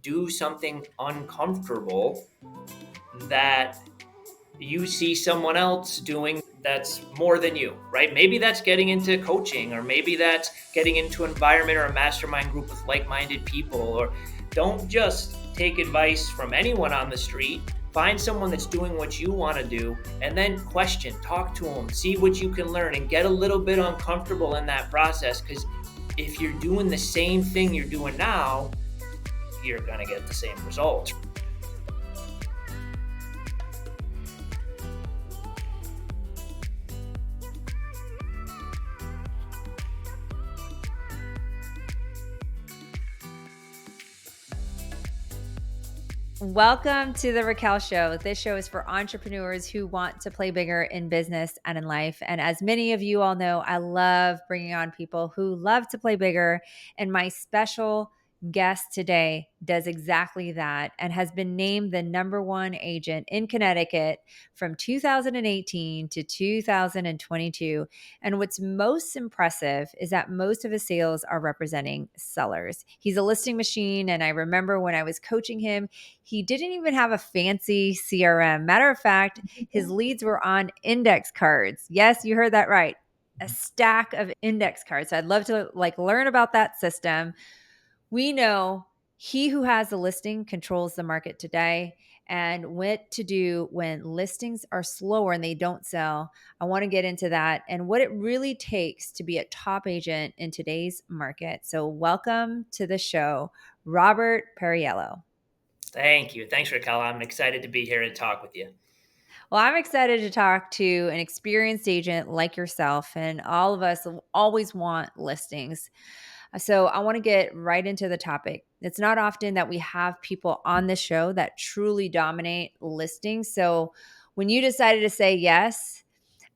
do something uncomfortable that you see someone else doing that's more than you, right? Maybe that's getting into coaching, or maybe that's getting into an environment or a mastermind group with like-minded people. Or don't just take advice from anyone on the street. Find someone that's doing what you want to do, and then question, talk to them, see what you can learn, and get a little bit uncomfortable in that process. Because if you're doing the same thing you're doing now, you're going to get the same results. Welcome to the Raquel Show. This show is for entrepreneurs who want to play bigger in business and in life. And as many of you all know, I love bringing on people who love to play bigger. And my special guest today does exactly that and has been named the #1 agent in Connecticut from 2018 to 2022. And what's most impressive is that most of his sales are representing sellers. He's a listing machine. And I remember when I was coaching him, he didn't even have a fancy CRM. Matter of fact, his leads were on index cards. Yes, you heard that right. A stack of index cards. So I'd love to learn about that system. We know he who has the listing controls the market today, and what to do when listings are slower and they don't sell. I want to get into that and what it really takes to be a top agent in today's market. So welcome to the show, Robert Perriello. Thank you. Thanks, Raquel. I'm excited to be here to talk with you. Well, I'm excited to talk to an experienced agent like yourself, and all of us always want listings. So I want to get right into the topic. It's not often that we have people on the show that truly dominate listings. So when you decided to say yes,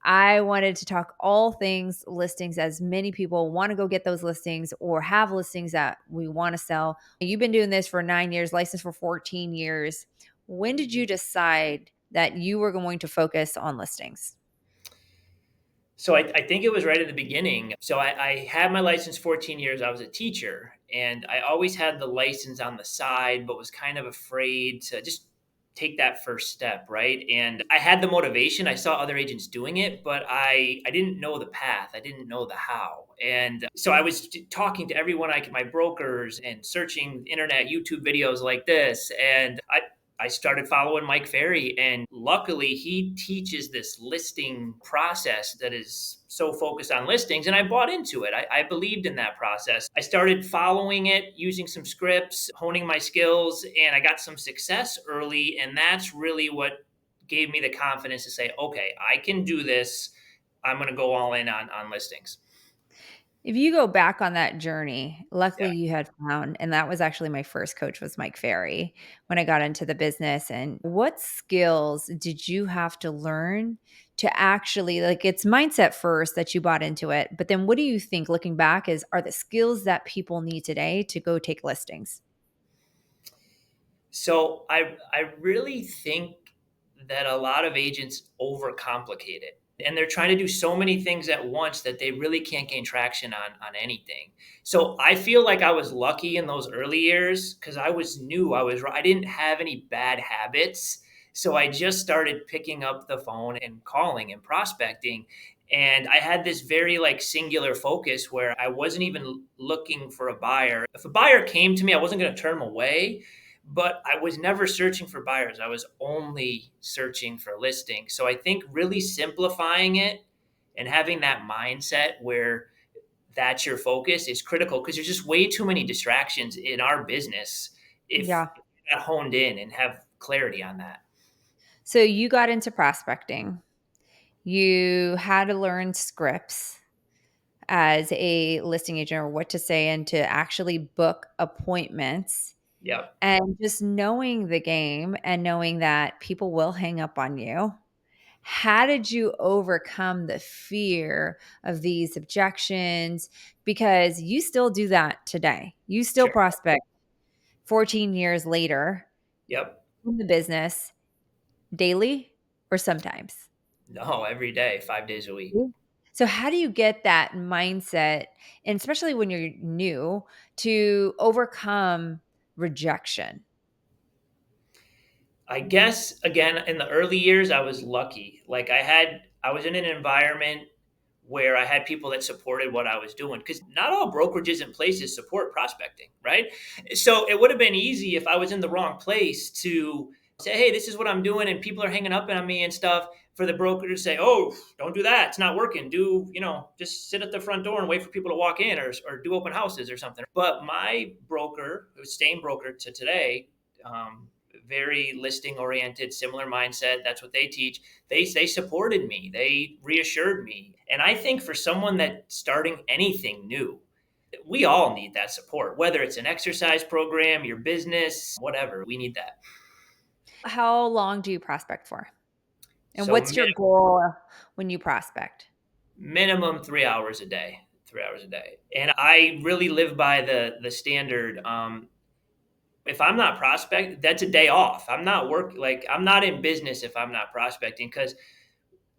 I wanted to talk all things listings, as many people want to go get those listings or have listings that we want to sell. You've been doing this for 9 years, licensed for 14 years. When did you decide that you were going to focus on listings? So I think it was right at the beginning. So I had my license 14 years. I was a teacher, and I always had the license on the side, but was kind of afraid to just take that first step, right? And I had the motivation. I saw other agents doing it, but I didn't know the path. I didn't know the how. And so I was talking to everyone I could, my brokers, and searching internet, YouTube videos like this. And I started following Mike Ferry, and luckily he teaches this listing process that is so focused on listings, and I bought into it. I believed in that process. I started following it, using some scripts, honing my skills, and I got some success early, and that's really what gave me the confidence to say, okay, I can do this. I'm going to go all in on listings. If you go back on that journey, luckily Yeah. you had found, and that was actually my first coach was Mike Ferry when I got into the business. And what skills did you have to learn to actually, it's mindset first that you bought into it, but then what do you think looking back are the skills that people need today to go take listings? So I really think that a lot of agents overcomplicate it. And they're trying to do so many things at once that they really can't gain traction on anything. So I feel like I was lucky in those early years because I was new. I didn't have any bad habits. So I just started picking up the phone and calling and prospecting. And I had this very singular focus where I wasn't even looking for a buyer. If a buyer came to me, I wasn't going to turn them away, but I was never searching for buyers. I was only searching for listings. So I think really simplifying it and having that mindset where that's your focus is critical, because there's just way too many distractions in our business if Yeah. you're not honed in and have clarity on that. So you got into prospecting. You had to learn scripts as a listing agent or what to say and to actually book appointments. Yep. And just knowing the game and knowing that people will hang up on you, how did you overcome the fear of these objections? Because you still do that today. You still Sure. prospect 14 years later Yep. in the business daily or sometimes. No, every day, 5 days a week. So how do you get that mindset, and especially when you're new, to overcome rejection? I guess again in the early years I was lucky. Like I was in an environment where I had people that supported what I was doing because not all brokerages and places support prospecting, right? So it would have been easy if I was in the wrong place to say, "Hey, this is what I'm doing," and people are hanging up on me and stuff. For the broker to say, "Oh, don't do that. It's not working. Do just sit at the front door and wait for people to walk in, or do open houses or something." But my broker, who's staying broker to today, um, very listing oriented, similar mindset. That's what they teach. They supported me. They reassured me. And I think for someone that's starting anything new, we all need that support, whether it's an exercise program, your business, whatever. We need that. How long do you prospect for? And So what's your goal when you prospect? minimum 3 hours a day. 3 hours a day. And I really live by the standard. If I'm not prospect, that's a day off. I'm not I'm not in business if I'm not prospecting because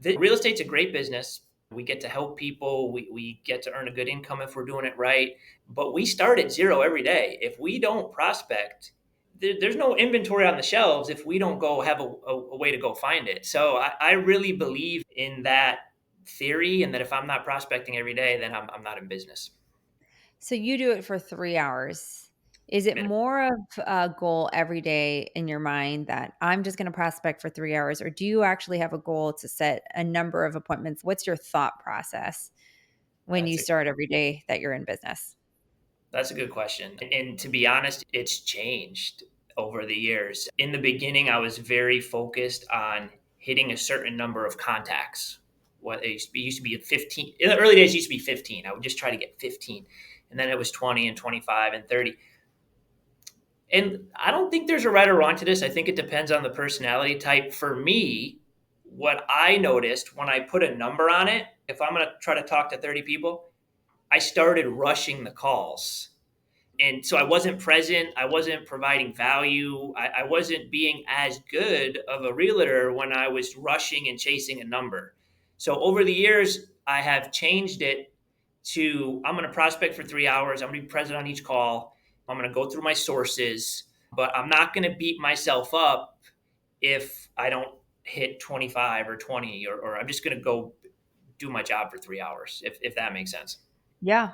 the real estate's a great business. We get to help people. We get to earn a good income if we're doing it right. But we start at zero every day. If we don't prospect, there's no inventory on the shelves if we don't go have a way to go find it. So I really believe in that theory and that if I'm not prospecting every day, then I'm not in business. So you do it for 3 hours. Is it more of a goal every day in your mind that I'm just going to prospect for 3 hours? Or do you actually have a goal to set a number of appointments? What's your thought process when you That's a start every day that you're in business? That's a good question. And to be honest, it's changed over the years. In the beginning, I was very focused on hitting a certain number of contacts. What it used to be 15. In the early days, it used to be 15. I would just try to get 15. And then it was 20 and 25 and 30. And I don't think there's a right or wrong to this. I think it depends on the personality type. For me, what I noticed when I put a number on it, if I'm going to try to talk to 30 people, I started rushing the calls, and so I wasn't present. I wasn't providing value. I wasn't being as good of a realtor when I was rushing and chasing a number. So over the years, I have changed it to I'm going to prospect for 3 hours. I'm going to be present on each call. I'm going to go through my sources, but I'm not going to beat myself up if I don't hit 25 or 20, or I'm just going to go do my job for 3 hours, if that makes sense. Yeah.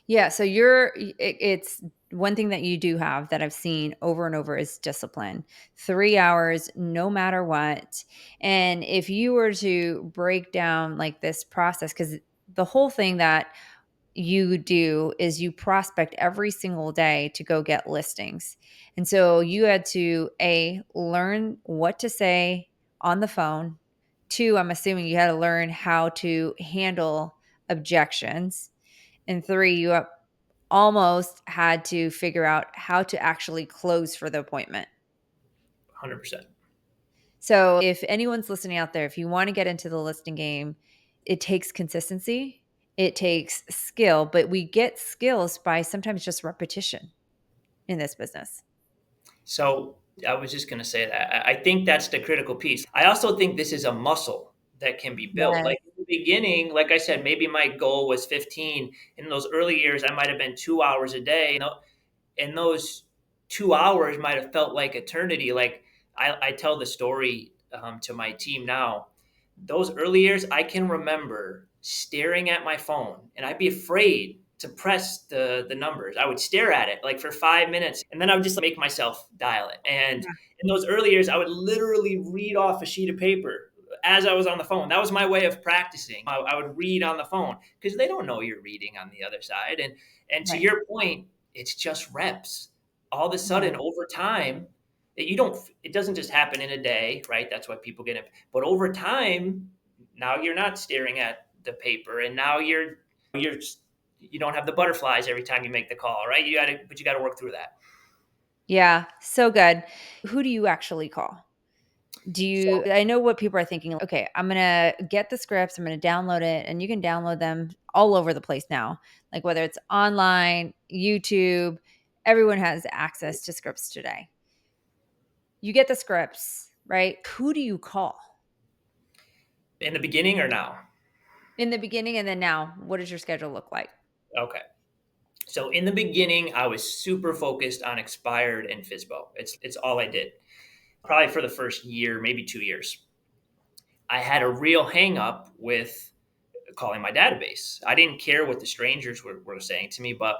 Yeah. So it's one thing that you do have that I've seen over and over is discipline. 3 hours, no matter what. And if you were to break down like this process, because the whole thing that you do is you prospect every single day to go get listings. And so you had to learn what to say on the phone. Two, I'm assuming you had to learn how to handle objections. And three, almost had to figure out how to actually close for the appointment. 100%. So if anyone's listening out there, if you want to get into the listing game, it takes consistency, it takes skill, but we get skills by sometimes just repetition in this business. So I was just going to say that I think that's the critical piece. I also think this is a muscle that can be built. Yes. Like in the beginning, like I said, maybe my goal was 15. In those early years, I might have been 2 hours a day. And those 2 hours might have felt like eternity. Like I tell the story to my team now. Those early years, I can remember staring at my phone, and I'd be afraid to press the numbers. I would stare at it like for 5 minutes, and then I would just make myself dial it. And Yeah. in those early years, I would literally read off a sheet of paper as I was on the phone. That was my way of practicing. I would read on the phone because they don't know you're reading on the other side. And to Right. your point, it's just reps. All of a Yeah. sudden, over time, it doesn't just happen in a day, right? That's why people get it. But over time, now you're not staring at the paper, and now you're you don't have the butterflies every time you make the call, right? You got to work through that. Yeah. So good. Who do you actually call? So I know what people are thinking, okay, I'm going to get the scripts, I'm going to download it, and you can download them all over the place now. Like whether it's online, YouTube, everyone has access to scripts today. You get the scripts, right? Who do you call in the beginning or now? in the beginning and then now? What does your schedule look like? Okay. So in the beginning, I was super focused on expired and FISBO. It's all I did. Probably for the first year, maybe 2 years. I had a real hang up with calling my database. I didn't care what the strangers were saying to me, but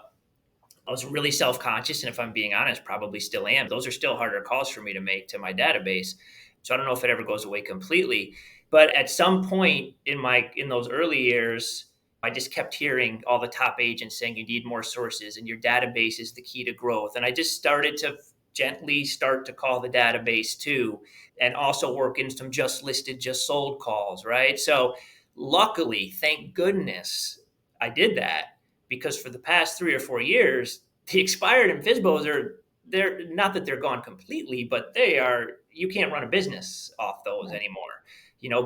I was really self conscious. And if I'm being honest, probably still am. Those are still harder calls for me to make to my database. So I don't know if it ever goes away completely. But at some point in those early years, I just kept hearing all the top agents saying you need more sources and your database is the key to growth. And I just started to gently start to call the database too, and also work in some just listed, just sold calls, right? So luckily, thank goodness I did that, because for the past 3 or 4 years, the expired and FISBOs they're not that they're gone completely, but they are, you can't run a business off those Right. anymore.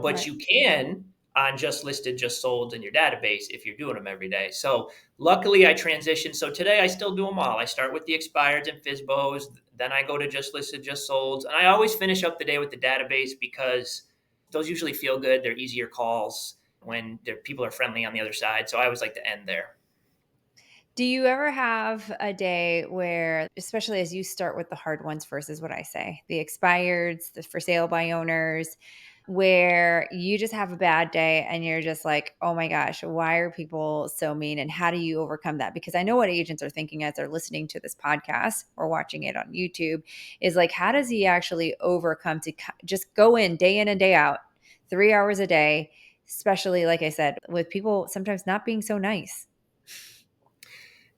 But Right. you can on just listed, just sold in your database if you're doing them every day. So luckily I transitioned. So today I still do them all. I start with the expireds and FISBOs, then I go to just listed, just sold. And I always finish up the day with the database because those usually feel good. They're easier calls when people are friendly on the other side. So I always like to end there. Do you ever have a day where, especially as you start with the hard ones first, is what I say, the expireds, the for sale by owners, where you just have a bad day and you're just like, oh my gosh, why are people so mean? And how do you overcome that? Because I know what agents are thinking as they're listening to this podcast or watching it on YouTube is like, how does he actually overcome to just go in and day out, 3 hours a day, especially, like I said, with people sometimes not being so nice?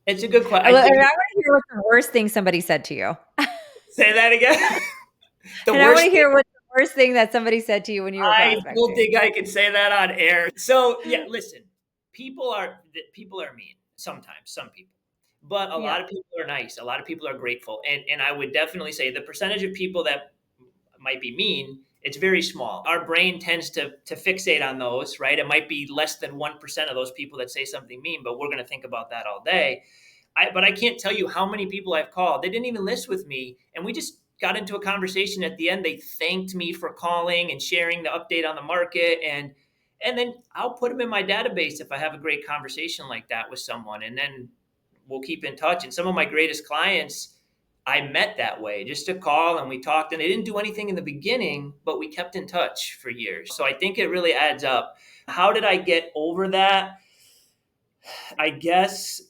It's a good question. I I want think, to hear what's the worst thing somebody said to you. say that again. The And I want worst to thing. hear what's the worst thing that somebody said to you when you were I don't prospecting. think I can say that on air. So yeah, listen, people are mean sometimes, some people, but a Yeah. lot of people are nice. A lot of people are grateful, and I would definitely say the percentage of people that might be mean, it's very small. Our brain tends to fixate on those, right? It might be less than 1% of those people that say something mean, but we're going to think about that all day. But I can't tell you how many people I've called. They didn't even list with me, and we just got into a conversation. At the end, they thanked me for calling and sharing the update on the market, and then I'll put them in my database if I have a great conversation like that with someone, and then we'll keep in touch. And some of my greatest clients I met that way, just to call and we talked, and they didn't do anything in the beginning, but we kept in touch for years. So I think it really adds up. How did I get over that? I guess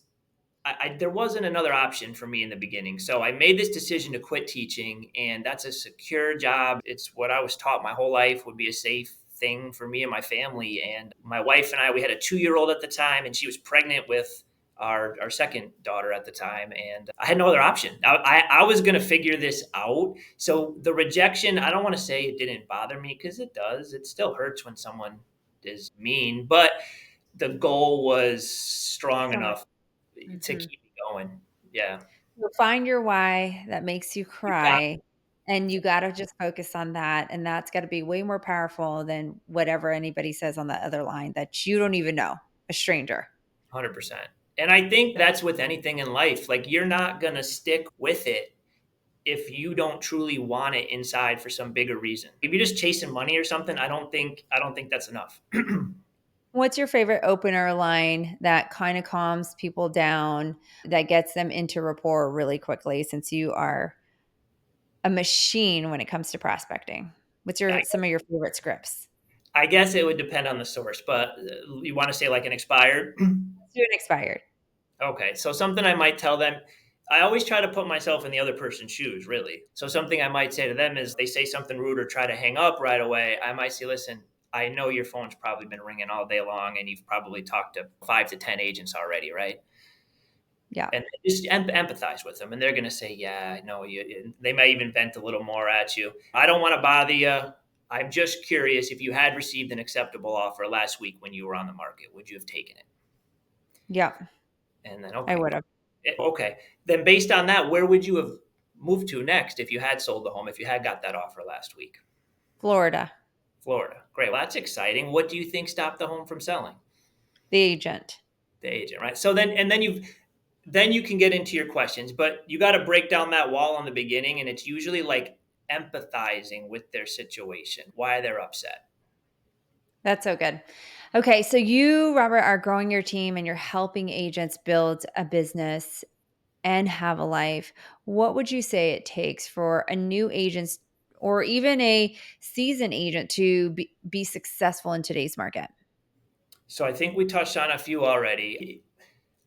there wasn't another option for me in the beginning. So I made this decision to quit teaching, and that's a secure job. It's what I was taught my whole life would be a safe thing for me and my family. And my wife and I, we had a 2 year old at the time, and she was pregnant with our second daughter at the time. And I had no other option. I was going to figure this out. So the rejection, I don't want to say it didn't bother me, because it does. It still hurts when someone is mean, but the goal was strong So much. enough to Mhm. keep me going. Yeah, So find your why that makes you you got cry, and you gotta just focus on that, and that's gotta be way more powerful than whatever anybody says on the other line that you don't even know, a stranger. 100%. And I think that's with anything in life. Like, you're not gonna stick with it if you don't truly want it inside for some bigger reason. If you're just chasing money or something, I don't think that's enough. What's your favorite opener line that kinda calms people down, that gets them into rapport really quickly since you are a machine when it comes to prospecting? What's I your some of your favorite scripts? I guess it would depend on the source, but you want to say like an expired? Let's do an expired. Okay, so something I might tell them, I always try to put myself in the other person's shoes, really. So something I might say to them is they say something rude or try to hang up right away. I might say, listen, I know your phone's probably been ringing all day long and you've probably talked to 5 to 10 agents already, right? Yeah. And just empathize with them. And they're going to say, yeah, I know you. They may even vent a little more at you. I don't want to bother you. I'm just curious, if you had received an acceptable offer last week when you were on the market, would you have taken it? Yeah, And then, I okay, would've. okay. Then based on that, where would you have moved to next if you had sold the home, if you had got that offer last week? Florida, Florida. Great. Well, that's exciting. What do you think stopped the home from selling? the agent. The agent, right? So then you can get into your questions, but you got to break down that wall in the beginning, and it's usually like empathizing with their situation, why they're upset. That's so good. Okay, so you, Robert, are growing your team and you're helping agents build a business and have a life. What would you say it takes for a new agent or even a seasoned agent to be successful in today's market? So I think we touched on a few already.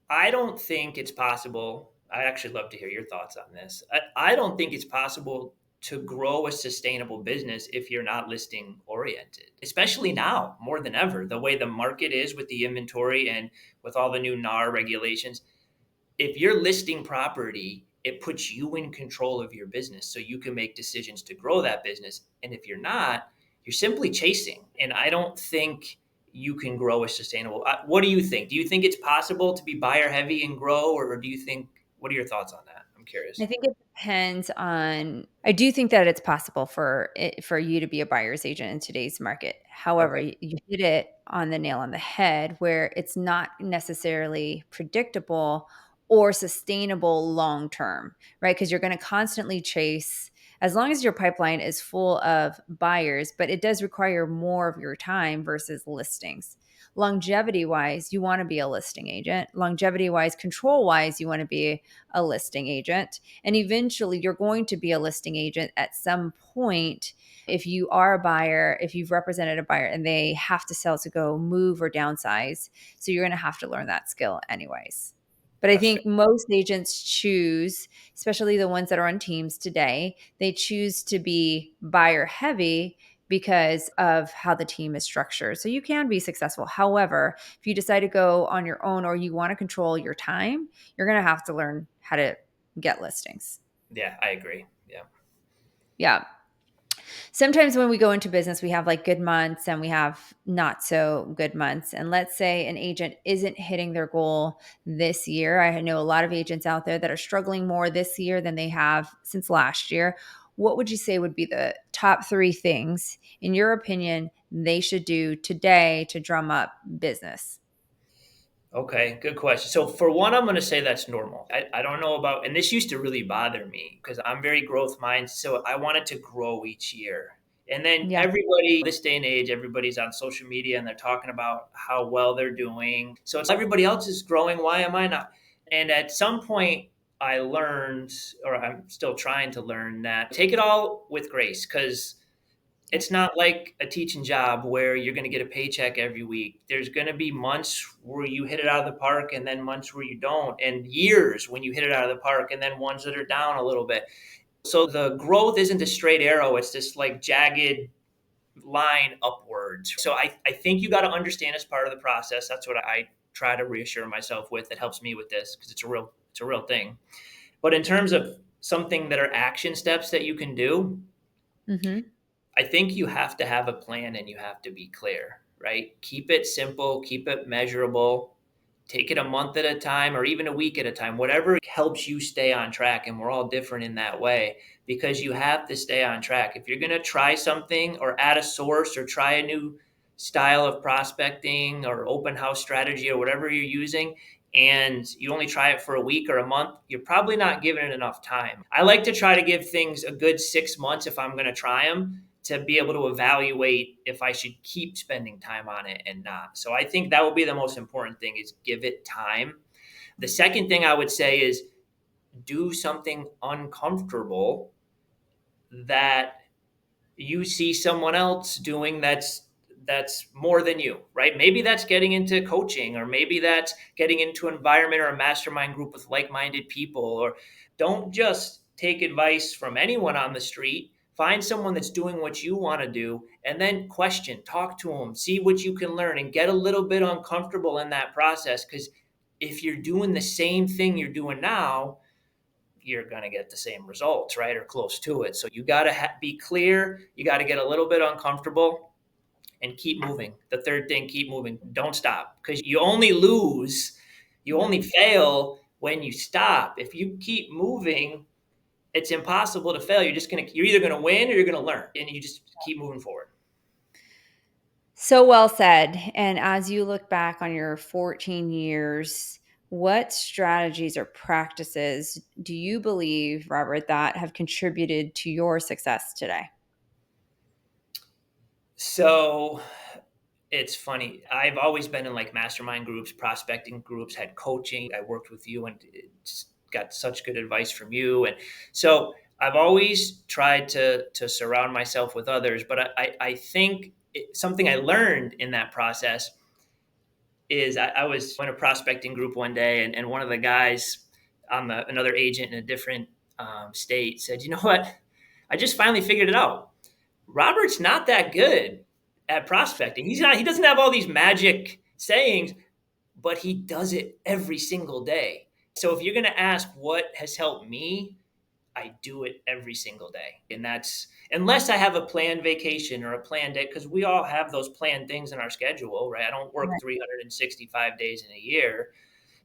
I don't think it's possible. I actually love to hear your thoughts on this. I don't think it's possible to grow a sustainable business if you're not listing oriented, especially now more than ever. The way the market is with the inventory and with all the new NAR regulations, if you're listing property, it puts you in control of your business so you can make decisions to grow that business. And if you're not, you're simply chasing. And I don't think you can grow a sustainable. What do you think? Do you think it's possible to be buyer heavy and grow, or do you think? What are your thoughts on that? I'm I curious. think it depends on I do think that it's possible for you to be a buyer's agent in today's market. However, Okay. you hit it on the nail on the head where it's not necessarily predictable or sustainable long term, right? Because you're going to constantly chase as long as your pipeline is full of buyers, but it does require more of your time versus listings. Longevity wise, you want to be a listing agent. Longevity wise, control wise, you want to be a listing agent. And eventually, you're going to be a listing agent at some point. If you are a buyer, if you've represented a buyer and they have to sell to go move or downsize, so you're going to have to learn that skill anyways. But I That's fair. think most agents choose, especially the ones that are on teams today, they choose to be buyer heavy because of how the team is structured. So you can be successful. However, if you decide to go on your own or you want to control your time, you're going to have to learn how to get listings. Yeah, I agree. Yeah. Yeah. Sometimes when we go into business, we have like good months and we have not so good months. And let's say an agent isn't hitting their goal this year. I know a lot of agents out there that are struggling more this year than they have since last year. What would you say would be the top three things, in your opinion, they should do today to drum up business? Okay, good question. So for one, I'm going to say that's normal. I don't know about, and this used to really bother me because I'm very growth minded. So I wanted to grow each year. And then Yeah. everybody, this day and age, everybody's on social media and they're talking about how well they're doing. So it's everybody else is growing. Why am I not? And at some point, I learned, or I'm still trying to learn, that take it all with grace because Yep. it's not like a teaching job where you're going to get a paycheck every week. There's going to be months where you hit it out of the park and then months where you don't, and years when you hit it out of the park and then ones that are down a little bit. So the growth isn't a straight arrow, it's this like jagged line upwards. So I think you got to understand as part of the process. That's what I try to reassure myself with. It helps me with this because it's a real thing. But in terms of something that are action steps that you can do, Mm-hmm. I think you have to have a plan and you have to be clear, right? Keep it simple, keep it measurable. Take it a month at a time or even a week at a time, whatever helps you stay on track. And we're all different in that way because you have to stay on track. If you're going to try something or add a source or try a new style of prospecting or open house strategy or whatever you're using, and you only try it for a week or a month, you're probably not giving it enough time. I like to try to give things a good 6 months if I'm going to try them to be able to evaluate if I should keep spending time on it and not. So I think that would be the most important thing is give it time. The second thing I would say is do something uncomfortable that you see someone else doing that's more than you, right? Maybe that's getting into coaching, or maybe that's getting into an environment or a mastermind group with like-minded people. Or don't just take advice from anyone on the street. Find someone that's doing what you want to do and then question, talk to them, see what you can learn, and get a little bit uncomfortable in that process. Because if you're doing the same thing you're doing now, you're going to get the same results, right? Or close to it. So you got to be clear. You got to get a little bit uncomfortable and keep moving. The third thing, keep moving. Don't stop because you only lose, you Yep. only fail when you stop. If you keep moving, it's impossible to fail. You're either going to win or you're going to learn, and you just keep moving forward. So well said. And as you look back on your 14 years, what strategies or practices do you believe, Robert, that have contributed to your success today? So It's funny. I've always been in like mastermind groups, prospecting groups, had coaching. I worked with you and got such good advice from you. And so I've always tried to surround myself with others. But I think something I learned in that process is I was in a prospecting group one day, and one of the guys on another agent in a different state said, "You know what? I just finally figured it out. Robert's not that good at prospecting. He's not. He doesn't have all these magic sayings, but he does it every single day. So if you're going to ask what has helped me, I do it every single day. And that's unless I have a planned vacation or a planned day, because we all have those planned things in our schedule, right? I don't work 365 days in a year.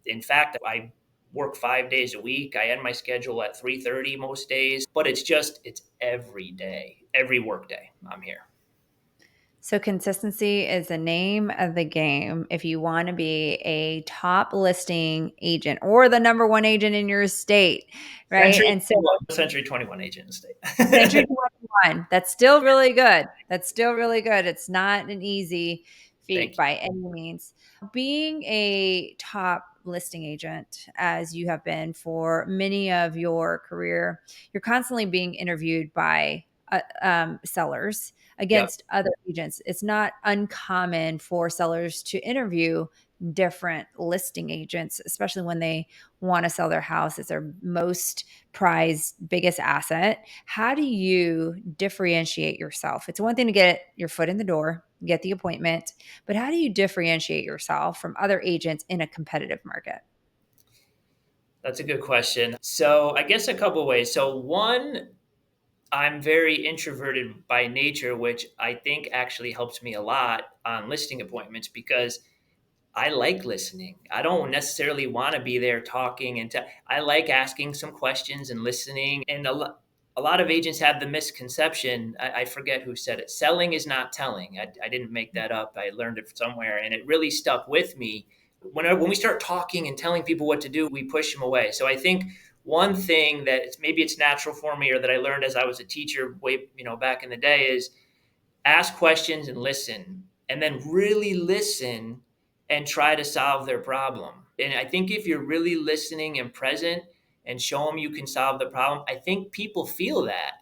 In fact, I work 5 days a week. I end my schedule at 3:30 most days, but it's every day, every work day I'm here. So consistency is the name of the game if you want to be a top listing agent or the number one agent in your state, right? Century And so 21, Century 21 agent in the Century state. 21. That's still really good. That's still really good. It's not an easy feat Thank you. by any means. Being a top listing agent, as you have been for many of your career, you're constantly being interviewed by sellers Yep. against other agents. It's not uncommon for sellers to interview different listing agents, especially when they want to sell their house. It's their most prized, biggest asset. How do you differentiate yourself? It's one thing to get your foot in the door, get the appointment, but how do you differentiate yourself from other agents in a competitive market? That's a good question. So I guess a couple of ways. So one, I'm very introverted by nature, which I think actually helps me a lot on listing appointments because I like listening. I don't necessarily want to be there talking I like asking some questions and listening. And a lot of agents have the misconception. I forget who said it. Selling is not telling. I didn't make that up. I learned it somewhere, and it really stuck with me. When we start talking and telling people what to do, we push them away. So I think one thing that maybe it's natural for me, or that I learned as I was a teacher way back in the day, is ask questions and listen, and then really listen and try to solve their problem. And I think if you're really listening and present and show them you can solve the problem, I think people feel that.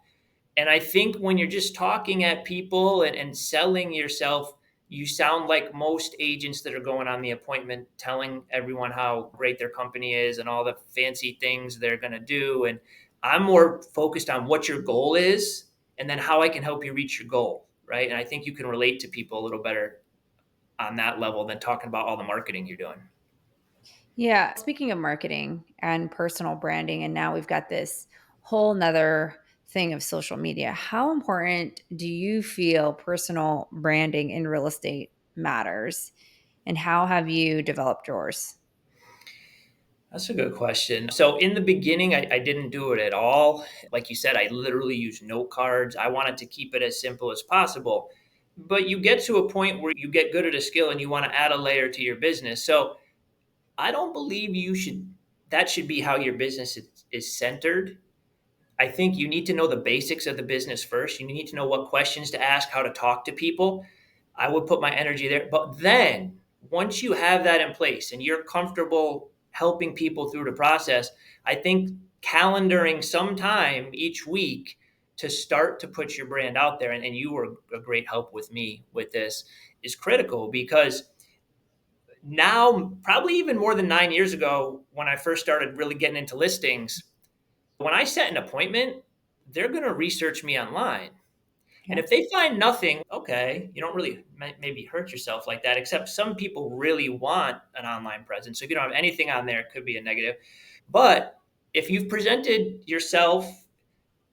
And I think when you're just talking at people and selling yourself, you sound like most agents that are going on the appointment telling everyone how great their company is and all the fancy things they're going to do. And I'm more focused on what your goal is and then how I can help you reach your goal. Right. And I think you can relate to people a little better on that level than talking about all the marketing you're doing. Yeah. Speaking of marketing and personal branding, and now we've got this whole nother thing of social media. How important do you feel personal branding in real estate matters? And how have you developed yours? That's a good question. So in the beginning, I didn't do it at all. Like you said, I literally used note cards. I wanted to keep it as simple as possible. But you get to a point where you get good at a skill and you want to add a layer to your business. So I don't believe that should be how your business is centered. I think you need to know the basics of the business first. You need to know what questions to ask, how to talk to people. I would put my energy there. But then once you have that in place and you're comfortable helping people through the process, I think calendaring some time each week to start to put your brand out there, and you were a great help with me with this, is critical because now, probably even more than 9 years ago, when I first started really getting into listings, when I set an appointment, they're going to research me online. And Yeah. if they find nothing, okay, you don't really maybe hurt yourself like that, except some people really want an online presence. So if you don't have anything on there, it could be a negative. But if you've presented yourself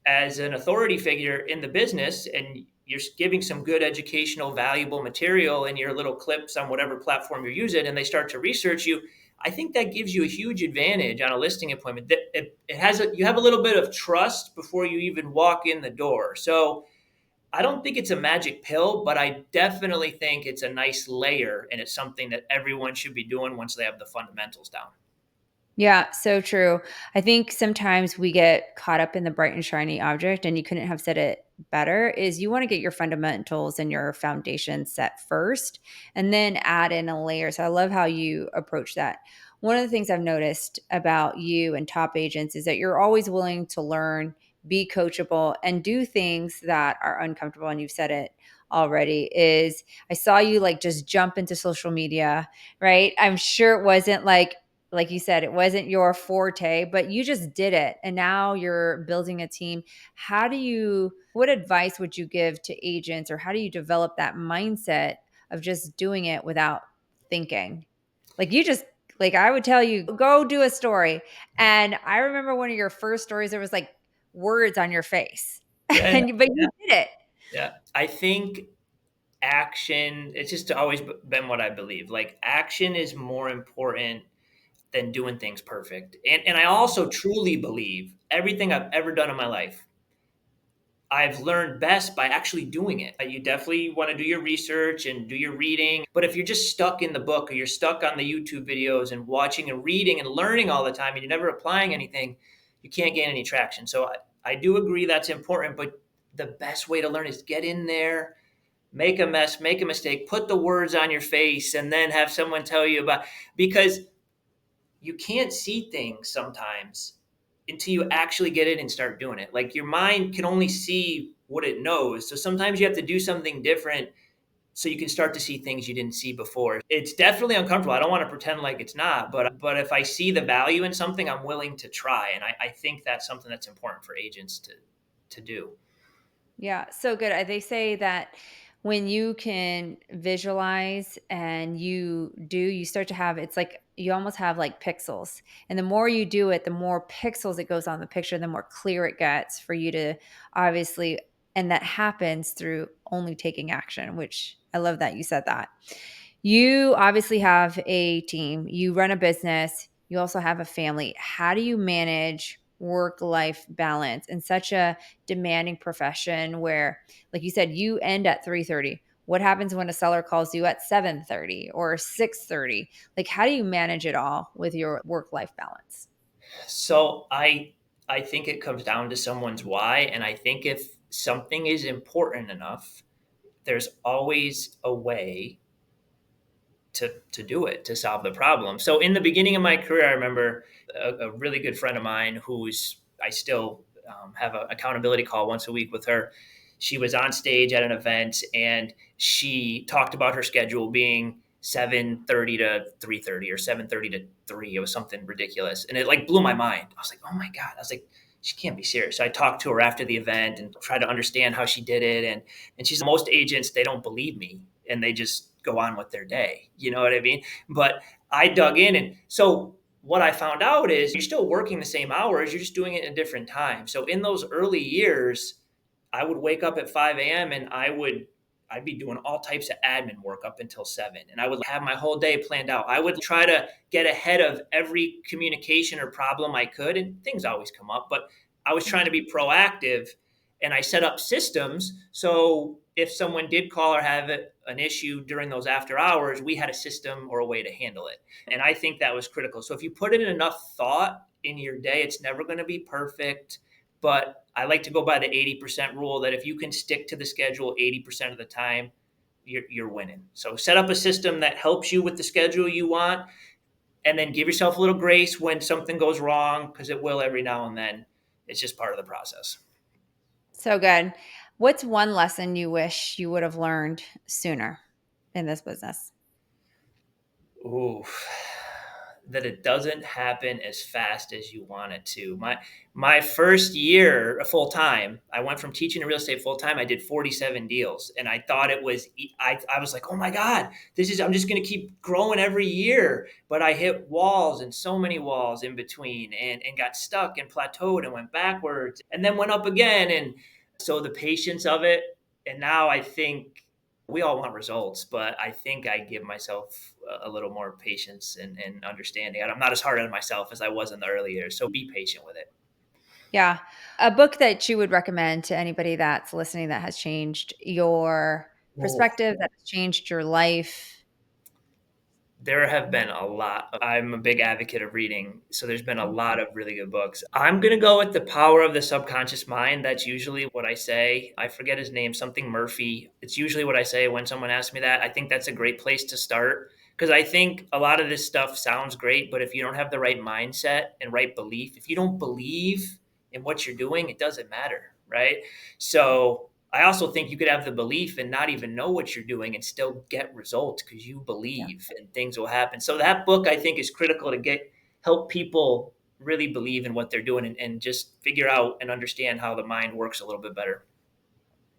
as an authority figure in the business and you're giving some good educational valuable material in your little clips on whatever platform you're using and they start to research you, I think that gives you a huge advantage on a listing appointment. You have a little bit of trust before you even walk in the door. So I don't think it's a magic pill, but I definitely think it's a nice layer, and it's something that everyone should be doing once they have the fundamentals down. Yeah, so true. I think sometimes we get caught up in the bright and shiny object, and you couldn't have said it better, is you want to get your fundamentals and your foundation set first and then add in a layer. So I love how you approach that. One of the things I've noticed about you and top agents is that you're always willing to learn, be coachable, and do things that are uncomfortable. And you've said it already is I saw you like just jump into social media, right? I'm sure it wasn't like you said, it wasn't your forte, but you just did it. And now you're building a team. What advice would you give to agents, or how do you develop that mindset of just doing it without thinking? Like you just, like I would tell you, go do a story. And I remember one of your first stories, there was like words on your face, Yeah, but yeah, you did it. yeah. I think action, it's just always been what I believe. Like action is more important than doing things perfect. And I also truly believe everything I've ever done in my life, I've learned best by actually doing it. You definitely want to do your research and do your reading. But if you're just stuck in the book or you're stuck on the YouTube videos and watching and reading and learning all the time and you're never applying anything, you can't gain any traction. So I do agree that's important. But the best way to learn is get in there, make a mess, make a mistake, put the words on your face, and then have someone tell you about, because you can't see things sometimes until you actually get in and start doing it. Like your mind can only see what it knows. So sometimes you have to do something different so you can start to see things you didn't see before. It's definitely uncomfortable. I don't want to pretend like it's not, but if I see the value in something, I'm willing to try. And I think that's something that's important for agents to do. Yeah, so good. They say that when you can visualize and you start to have, it's like you almost have like pixels. And the more you do it, the more pixels it goes on the picture, the more clear it gets for you to obviously, and that happens through only taking action, which I love that you said that. You obviously have a team, you run a business, you also have a family. How do you manage work life balance in such a demanding profession where, like you said, you end at 3:30? What happens when a seller calls you at 7:30 or 6:30? Like, how do you manage it all with your work life balance? So I think it comes down to someone's why. And I think if something is important enough, there's always a way to do it, to solve the problem. So in the beginning of my career, I remember a really good friend of mine who's I still have an accountability call once a week with her. She was on stage at an event and she talked about her schedule being 7:30 to 3:30 or 7:30 to 3. It was something ridiculous. And it like blew my mind. I was like, oh my God. I was like, she can't be serious. So I talked to her after the event and tried to understand how she did it. And she's most agents, they don't believe me and they just go on with their day. You know what I mean? But I dug in. And so what I found out is you're still working the same hours, you're just doing it in a different time. So in those early years, I would wake up at 5 a.m. and I'd be doing all types of admin work up until 7. And I would have my whole day planned out. I would try to get ahead of every communication or problem I could. And things always come up, but I was trying to be proactive and I set up systems. So if someone did call or have an issue during those after hours, we had a system or a way to handle it. And I think that was critical. So if you put in enough thought in your day, it's never going to be perfect. But I like to go by the 80% rule that if you can stick to the schedule 80% of the time, you're winning. So set up a system that helps you with the schedule you want, and then give yourself a little grace when something goes wrong, because it will every now and then. It's just part of the process. So good. What's one lesson you wish you would have learned sooner in this business? Ooh, that it doesn't happen as fast as you want it to. My first year full time, I went from teaching to real estate full time. I did 47 deals, and I thought it was. I was like, oh my god, this is. I'm just going to keep growing every year. But I hit walls and so many walls in between, and got stuck and plateaued and went backwards, and then went up again. And so the patience of it, and now I think we all want results, but I think I give myself a little more patience and understanding. I'm not as hard on myself as I was in the early years. So be patient with it. Yeah. A book that you would recommend to anybody that's listening that has changed your Oh, perspective, that has changed your life. There have been a lot. I'm a big advocate of reading, so there's been a lot of really good books. I'm going to go with The Power of the Subconscious Mind. That's usually what I say. I forget his name, something Murphy. It's usually what I say when someone asks me that. I think that's a great place to start because I think a lot of this stuff sounds great, but if you don't have the right mindset and right belief, if you don't believe in what you're doing, it doesn't matter, right? So I also think you could have the belief and not even know what you're doing and still get results because you Yeah. believe and things will happen. So that book I think is critical to help people really believe in what they're doing and just figure out and understand how the mind works a little bit better.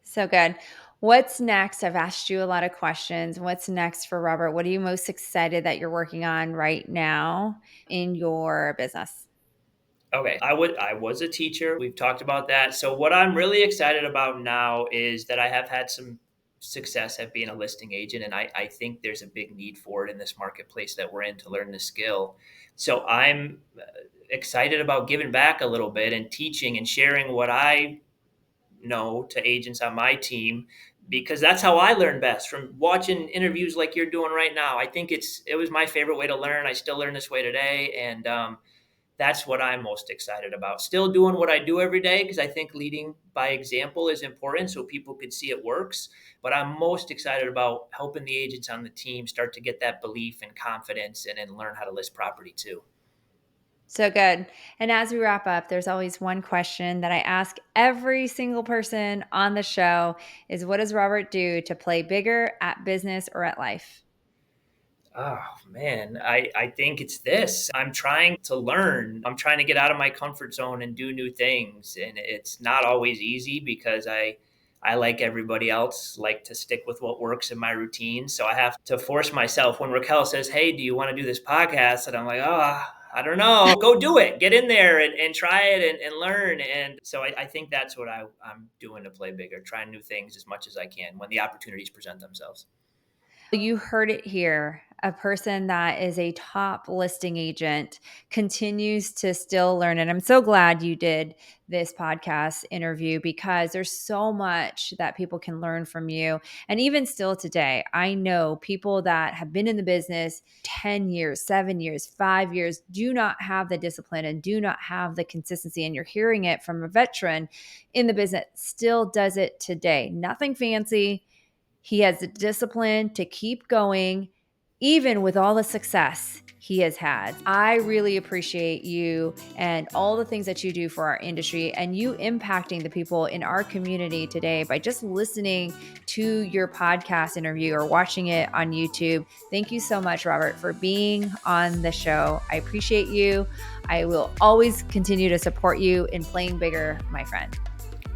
So good. What's next? I've asked you a lot of questions. What's next for Robert? What are you most excited that you're working on right now in your business? Okay. I was a teacher. We've talked about that. So what I'm really excited about now is that I have had some success at being a listing agent. And I think there's a big need for it in this marketplace that we're in to learn the skill. So I'm excited about giving back a little bit and teaching and sharing what I know to agents on my team because that's how I learn best from watching interviews like you're doing right now. I think it was my favorite way to learn. I still learn this way today, and that's what I'm most excited about. Still doing what I do every day because I think leading by example is important so people can see it works. But I'm most excited about helping the agents on the team start to get that belief and confidence and then learn how to list property too. So good. And as we wrap up, there's always one question that I ask every single person on the show is what does Robert do to play bigger at business or at life? Oh man, I think it's this. I'm trying to learn. I'm trying to get out of my comfort zone and do new things. And it's not always easy because I like everybody else like to stick with what works in my routine. So I have to force myself when Raquel says, "Hey, do you want to do this podcast?" And I'm like, "Oh, I don't know. Go do it. Get in there and try it and learn." And so I think that's what I'm doing to play bigger, trying new things as much as I can when the opportunities present themselves. You heard it here. A person that is a top listing agent continues to still learn. And I'm so glad you did this podcast interview because there's so much that people can learn from you. And even still today, I know people that have been in the business 10 years, 7 years, 5 years do not have the discipline and do not have the consistency. And you're hearing it from a veteran in the business, still does it today. Nothing fancy, he has the discipline to keep going, even with all the success he has had. I really appreciate you and all the things that you do for our industry and you impacting the people in our community today by just listening to your podcast interview or watching it on YouTube. Thank you so much, Robert, for being on the show. I appreciate you. I will always continue to support you in playing bigger, my friend.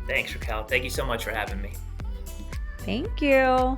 Thanks, Raquel. Thank you so much for having me. Thank you.